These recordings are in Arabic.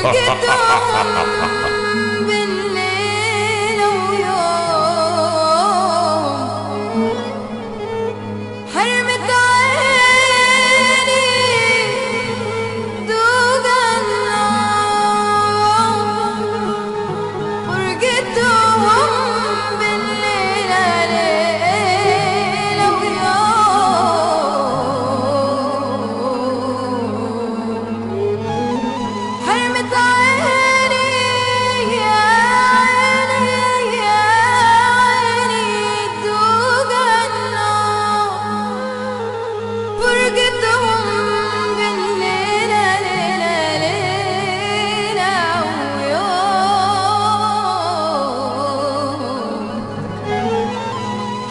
فرقتهم بالليل ويوم، حرمت عيني دوق النوم، فرقتهم بالليل ويوم، حرمت عيني يا عيني يا عيني دوق النوم، فرقتهم بالليل ويوم،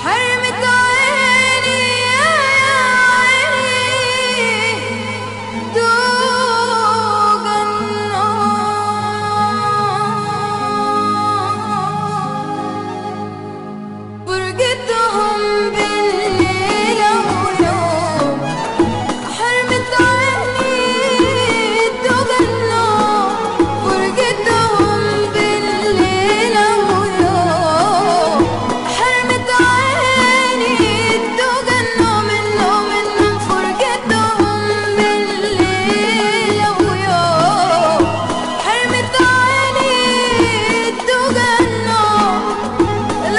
حرمت عيني يا عيني دوق النوم، فرقتهم بالليل ويوم، حرمت عيني دوق النوم، فرقتهم بالليل ويوم، حرمت عيني دوق النوم، النوم فرقتهم بالليل ويوم، حرمت عيني دوق النوم،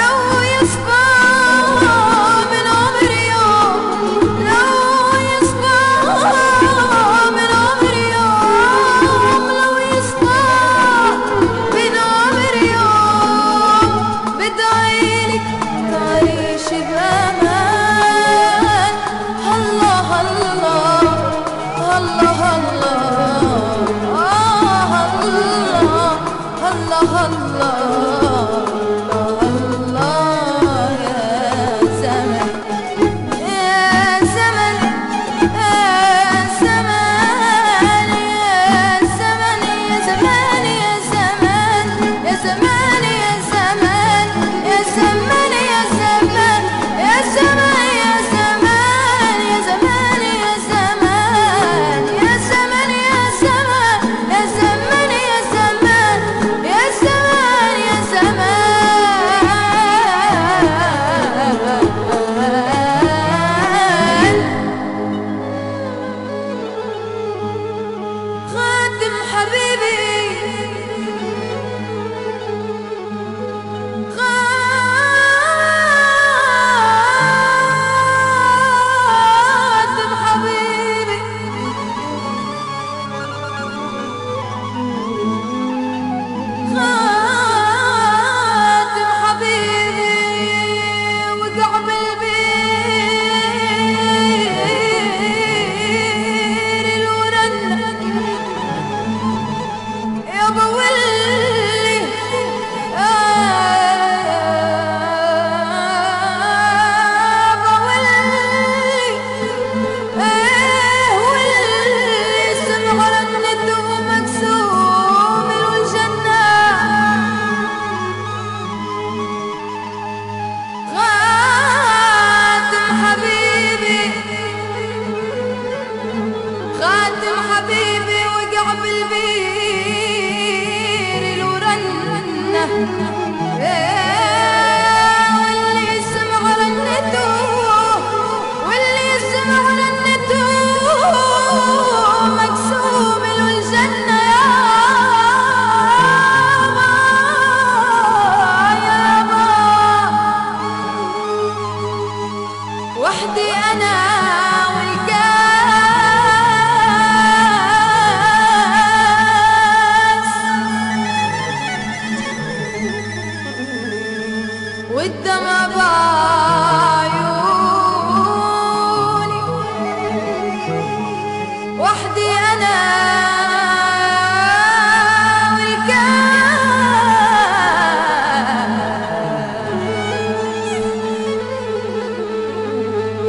لو يصفى من عمر يوم، لو يصفى من عمر يوم، لو يصفى من عمر يوم، بدعيلك تعيش بأمان. الله الله الله الله الله الله الله يا زمن يا زمن يا زمان يا زمن يا زمان يا زمان يا زمان يا زمان يا زمان يا زمان يا زمان يا زمان يا زمان يا زمان يا زمان يا زمان يا زمان يا زمان يا زمان يا زمان. خاتم حبيبي خاتم حبيبي خاتم حبيبي وقع بالبير الورنة يا بولي يا بولي واللي سمع رنته مكسوم والجنة خاتم حبيبي خاتم حبيبي وقع بالبير الورنة واللي سمع رنته واللي سمع رنته مقسوم الجنة يا با وحدي أنا والكاس والدمع بعيوني، وحدي أنا والكاس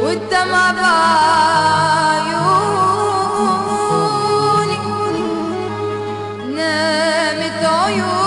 والدمع بعيوني، نامت عيوني